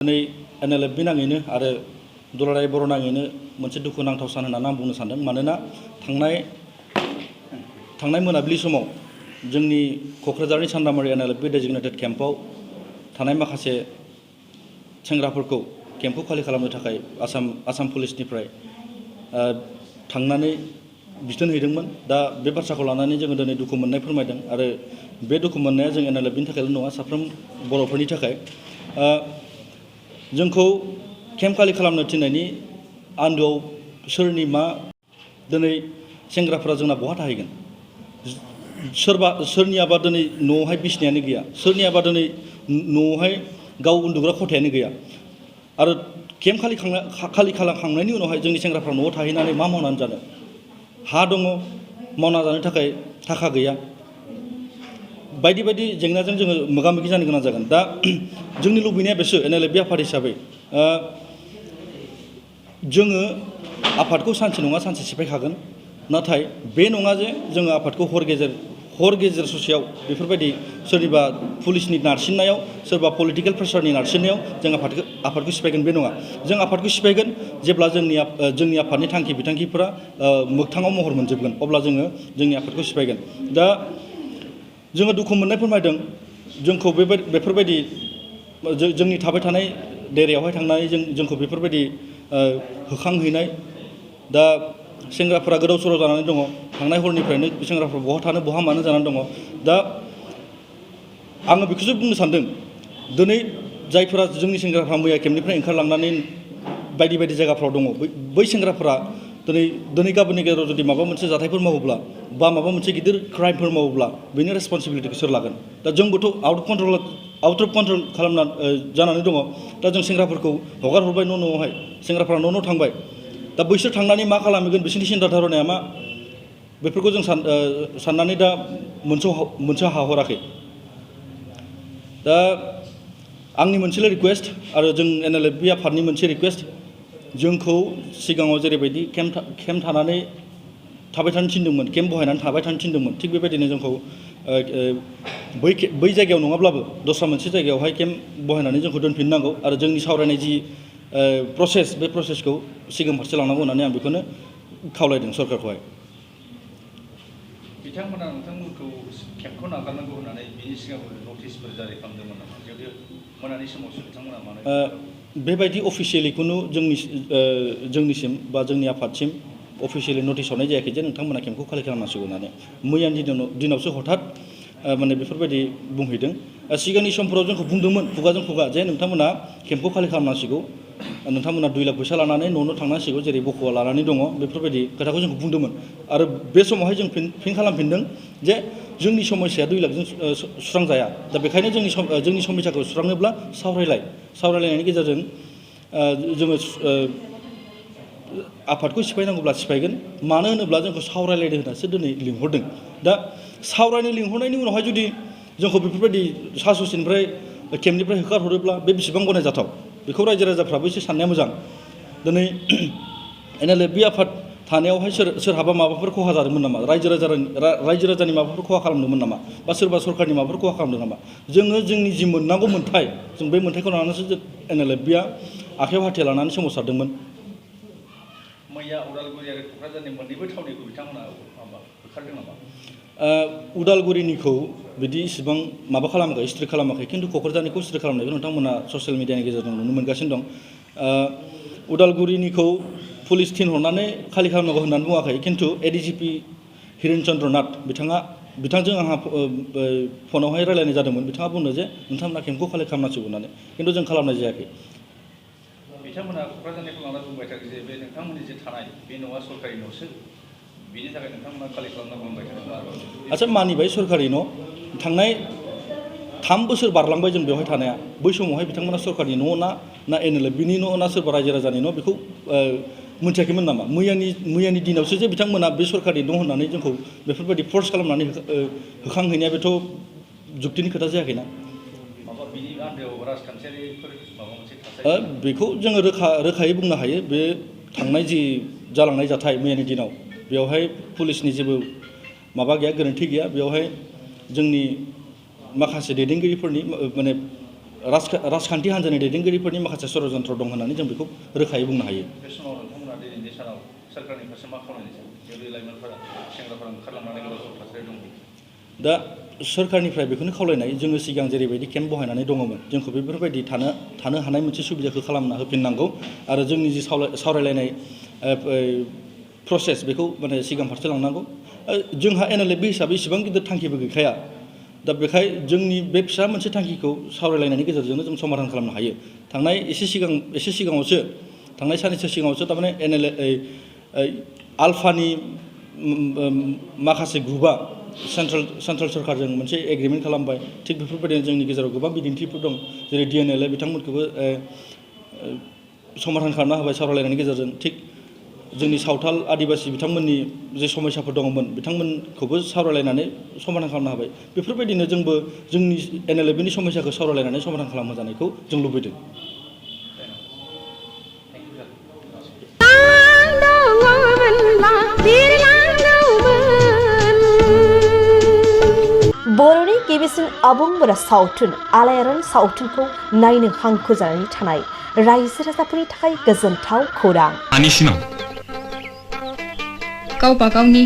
दिनै NLFB नाङैनो आरो दुलाराय बर' नाङैनो मोनसे दुखुनांथाव सान होननानै आं बुंनो सानदों। मानोना थांनाय मोनाबिलि समाव जोंनि क'क्राझारनि सान्दामारि NLFB डेजिगनेटेड केम्पआव थानाय माखासे सेंग्राफोरखौ केम्पखौ खालि खालामनो थाखाय आसाम पुलिसनिफ्राय थांनानै बिथोन हैदोंमोन। दा बे बाथ्राखौ लानानै जोङो दिनै दुखु मोननाय फोरमायदों आरो बे दुखु मोननाया जों NLFBनि थाखायल' नङा, साफ्रोम बर'फोरनि थाखाय। जोंखौ केम्प खालि खालामनो थिननायनि आन्दोआव सोरनि मा दिनै सेंग्राफोरा जोंना बहा थाहैगोन? सोरनियाबा दिनै न'आवहाय बिसिनायानो गैया, सोरनियाबा दिनै न'आवहाय गाव उन्दुग्रा खथायानो गैया आरो केम्प खालि खालामखांनायनि उनावहाय जोंनि सेंग्राफ्रा न'आव थाहैनानै मा मावनानै जानो? हा दङ, मावना जानो थाखाय थाखा गैया, बायदि बायदि जेंनाजों जोङो मोगा मोगि जानो गोनां जागोन। दा जोंनि लुबैनाया बेसो NLFB आफाद हिसाबै जोङो आफादखौ सानसे नङा सानसे सिफायखागोन, नाथाय बे नङा जे जोङो आफादखौ हर गेजेर ससेयाव बेफोरबायदि सोरनिबा पुलिसनि नारसिननायाव, सोरबा पलिटिकेल प्रेसारनि नारसिननायाव जों आफादखौ सिफायगोन, बे नङा। जों आफादखौ सिफायगोन जेब्ला जोंनि आफादनि थांखि बिथांखिफोरा मोगथाङाव महर मोनजोबगोन, अब्ला जोङो जोंनि आफादखौ सिफायगोन। दा जोङो दुखु मोननाय फोरमायदों, जोंखौ बेफोरबायदि जोंनि थाबाय थानाय डेरायावहाय थांनानै जोंखौ बेफोरबायदि होखांहैनाय। दा सेंग्राफोरा गोदाव सोराव जानानै दङ, थांनाय हरनिफ्रायनो सेंग्राफ्रा बहा थानो बहा मानो जानानै दङ। दा आङो बेखौसो बुंनो सानदों, दिनै जायफोरा जोंनि सेंग्राफ्रा मैया केम्पनिफ्राय ओंखारलांनानै बायदि बायदि जायगाफ्राव दङ, बै सेंग्राफ्रा दिनै गाबोननि गेजेराव जुदि माबा मोनसे जाथायफोर मावोब्ला बा माबा मोनसे गिदिर क्राइमफोर मावोब्ला बेनि रेसपन्सिबिलिटिखौ सोर लागोन? दा जोंबोथ' आउट अफ कन्ट्रल जानानै दङ। दा जों सेंग्राफोरखौ हगार हरबाय न'आवहाय, सेंग्राफ्रा न' थांबाय। दा बैसोर थांनानै मा खालामहैगोन, बिसोरनि सिन्था धारनाया मा, बेफोरखौ जों साननानै दा मोनसे हाहराखै। दा आंनि मोनसेल' रिकुवेस्ट आरो जों NLFB आफादनि मोनसे रिकुवेस्ट, जोंखौ सिगाङाव जेरैबायदि केम्प थानानै थाबाय थानो थिनदोंमोन, केम्प बहायनानै थाबाय थानो थिनदोंमोन, थिग बेबायदिनो जोंखौ बै जायगायाव नङाब्लाबो दस्रा मोनसे जायगायावहाय केम्प बहायनानै जोंखौ दोनफिननांगौ आरो जोंनि सावरायनाय जि प्रसेस, बे प्रसेसखौ सिगां फारसे लांनांगौ होननानै आं बेखौनो खावलायदों सरकारखौहाय। बिथांमोना नोंथांमोनखौ केम्पखौ नागारनांगौ होननानै बिनि सिगां नटिसफोर जारि खालामदोंमोन नामा? जुदि मोनानि समावसो बिथांमोना मानो बेबायदि अफिसियेलि खुनु जोंनिसिम बा जोंनि आफादसिम अफिसियेलि नटिस हरनाय जायाखै जे नोंथांमोना केम्पखौ खालि खालामनांसिगौ होननानै। मैयानि दिनावसो हठात माने बेफोरबायदि बुंहैदों। सिगांनि समफोराव जोंखौ बुंदोंमोन खुगाजों खुगा जे नोंथांमोना केम्पखौ खालि खालामनांसिगौ, नोंथांमोना 2 लाख फैसा लानानै न' थांनांसिगौ, जेरै बख'वा लानानै दङ, बेफोरबायदि खोथाखौ जोंखौ बुंदोंमोन। आरो बे समावहाय जों फिन खालामफिनदों जे जोंनि समस्याया 2 लाखजों सुस्रांजाया। दा बेखायनो जोंनि समस्याखौ सुस्रांनोब्ला सावरायलायनायनि गेजेरजों जोङो आफादखौ सिफायनांगौब्ला सिफायगोन। मानो होनोब्ला जोंखौ सावरायलायनो होननासो दिनै लिंहरदों। दा सावरायनो लिंहरनायनि उनावहाय जुदि जोंखौ बेफोरबायदि सा ससेनिफ्राय केम्पनिफ्राय होखारहरोब्ला बे बेसेबां गनायजाथाव, बेखौ रायजो राजाफ्राबो एसे साननाया मोजां। दिनै NLFB आफाद थानायावहाय सोरहाबा माबाफोर खहा जादोंमोन नामा? रायजो राजानि माबाफोर खहा खालामदोंमोन नामा? बा सोरबा सरकारनि माबाफोर खहा खालामदों नामा? जोङो जोंनि जि मोननांगौ मोन्थाय, जों बे मोन्थायखौ लानानैसो NLFBआ आखायाव हाथियार लानानै सोमावसारदोंमोन। मैया उदालगुरि आरो क'क्राझारनि मोननैबो थावनिखौ बिथांमोना होखारदों नामा? उदालगुरिनिखौ बिदि इसिबां माबा खालामाखै, स्ट्रिक खालामाखै, खिन्थु क'क्राझारनिखौ स्ट्रिक खालामनायखौ नोंथांमोना ससियेल मिडियानि गेजेरजों नुनो मोनगासिनो दं। उदालगुरिनिखौ पुलिस थिनहरनानै खालि खालामनांगौ होननानै बुङाखै, खिन्थु ADGP हिरेन चन्द्र नाथ बिथांजों आंहा फनावहाय रायलायनाय जादोंमोन। बिथाङा बुंदों जे नोंथांमोना केम्पखौ खालि खालामनांसिगौ होननानै, खिन्थु जों खालामनाय जायाखै। बिथांमोना क'क्राझारनिखौ लाना बुंबाय थादों जे बे नोंथांमोननि जे थानाय बे न'आ सरकारि न'सो, बिनि थाखाय नोंथांमोना खालि खालामनांगौ होनबाय थादों। आच्चा, मानिबाय सरकारि न', थांनाय 3 बोसोर बारलांबाय जों बेवहाय थानाया। बै समावहाय बिथांमोना सरकारनि न' ना NLFBनि न' ना सोरबा रायजो राजानि न', बेखौ मोनथियाखैमोन नामा? मैयानि दिनावसो जे बिथांमोना बे सरकारनि न' होननानै जोंखौ बेफोरबायदि फर्स खालामनानै होखांहैनाया बेथ' जुक्तिनि खोथा जायाखैना। बिनि आन्दोआव राजखान्थियारिफोर माबा मोनसे थासारि, बेखौ जोङो रोखायै बुंनो हायो। बे थांनाय जि जालांनाय जाथाय मैयानि दिनाव, बेवहाय पुलिसनि जेबो माबा गैया, गोरोन्थि गैया। बेवहाय जोंनि माखासे दैदेनगिरिफोरनि माने राजखान्थि हान्जानि दैदेनगिरिफोरनि माखासे षड़यन्त्र दं होननानै जों बेखौ रोखायै बुंनो हायो। बे समाव नोंथांमोना दिनैनि सानाव सोरखारनि फारसे मा खावलायनो सानो जेरै लाइमोनफोरा सेंग्राफोरा ओंखारलांनानै गोदाव सोराव थासारि दं। दा सोरखारनिफ्राय बेखौनो खावलायनाय जोङो सिगां जेरैबायदि केम्प बहायनानै दङमोन जोंखौ बेफोरबायदि थानो हानाय मोनसे सुबिदाखौ खालामना होफिननांगौ आरो जोंनि जि सावरायलायनाय प्रसेस बेखौ माने सिगां फारसे लांनांगौ। जोंहा NLFB हिसाबै इसेबां गिदिर थांखिबो गैखाया। दा बेखाय जोंनि बे फिसा मोनसे थांखिखौ सावरायलायनायनि गेजेरजोंनो जों समाधान खालामनो हायो। थांनाय साननैसो सिगाङावसो थारमाने आलफानि माखासे ग्रुपआ सेन्ट्रेल सरकारजों मोनसे एग्रिमेन्ट खालामबाय। थिग बेफोरबायदिनो जोंनि गेजेराव गोबां बिदिन्थिफोर दं जेरै DNL बिथांमोनखौबो समाधान खालामना होबाय सावरायलायनायनि गेजेरजों। थिग जोंनि सावथाल आदिबासि बिथांमोननि जे समस्याफोर दङमोन बिथांमोनखौबो सावरायलायनानै समाधान खालामनो हाबाय। बेफोरबायदिनो जोंबो जोंनि NLFBनि समस्याखौ सावरायलायनानै समाधान खालामनो जानायखौ जों लुबैदों। बर'नि गिबिसिन आबुं बर' सावथुन आलायारन सावथुनखौ नायनो हांखुर जानानै थानाय रायजो राजाफोरनि थाखाय गोजोनथाव खौरां। गावबा गावनि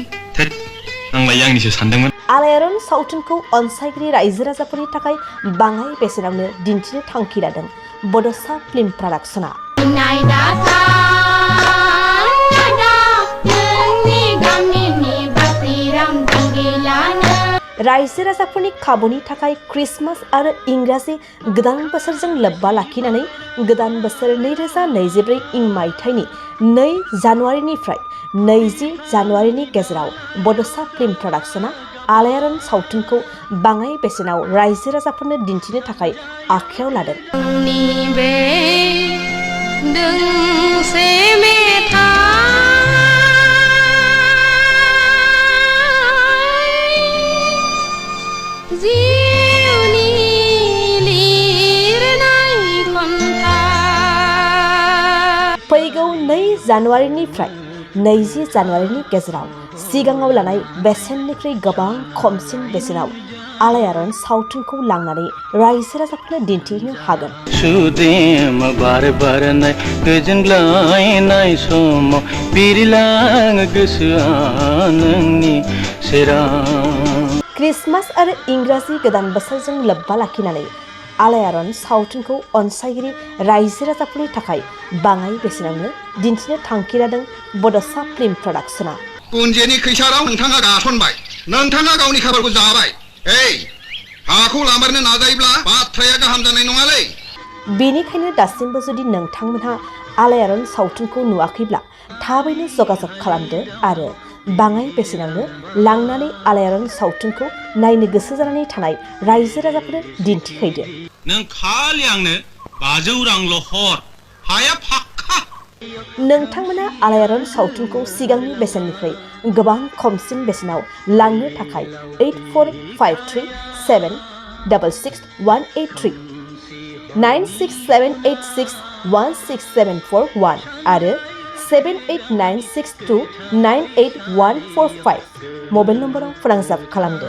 आंलाय आंनिसो सानदोंमोन। आलायारन सावथुनखौ अनसायगिरि रायजो राजाफोरनि थाखाय बाङाय बेसेनावनो दिन्थिनो थांखि लादों बड'सा फिल्म प्रडाक्शना। रायजो राजाफोरनि खाबुनि थाखाय क्रिसमास आरो इंराजि गोदान बोसोरजों लोब्बा लाखिनानै गोदान बोसोर 2024 इं मायथाइनि 2 जानुवारिनिफ्राय 20 जानुवारिनि गेजेराव बड'सा फिल्म प्रडाक्शना आलायारन सावथुनखौ बाङाय बेसेनाव रायजो राजाफोरनो दिन्थिनो थाखाय आखायाव लादों। फैगौ 2 जानुवारिनिफ्राय 20 जानुवारिनि गेजेराव सिगाङाव लानाय बेसेननिख्रुइ गोबां खमसिन बेसेनाव आलायारन सावथुनखौ लांनानै रायजो राजाफोरनो दिन्थिनो हागोन। सुदेम बार बारनाय गोजोनग्लायनाय समाव बिरलाङो गोसोआ नोंनि सेराव। क्रिसमास आरो इंराजि गोदान बोसोरजों लोब्बा लाखिनानै आलायारन सावथुनखौ अनसायगिरि रायजो राजाफोरनि थाखाय बाङाय बेसेनावनो दिन्थिनो थांखि लादों बड'सा फिल्म प्रडाक्शना। कुन्जेनि खैसाराव नोंथाङा गासनबाय, नोंथाङा गावनि खाफालखौ जाबाय। हाखौ लामारनो नाजायोब्ला बाथ्राया गाहाम जानाय नङालै। बेनिखायनो दासिमबो जुदि नोंथांमोनहा आलायारन सावथुनखौ नुवाखैब्ला थाबैनो जगाजग खालामदो आरो बाङाय बेसेनावनो लांनानै आलायारन सावथुनखौ नायनो गोसो जानानै थानाय रायजो राजाफोरनो दिन्थिहैदो। नों खालि आंनो 500 रांल' हर, हाया फाक्का। नोंथांमोना आलायारन सावथुनखौ सिगांनि बेसेननिफ्राय गोबां खमसिन बेसेनाव लांनो थाखाय 8453766183 9678616741 आरो 7896298145 मबाइल नम्बराव फोनांजाब खालामदो।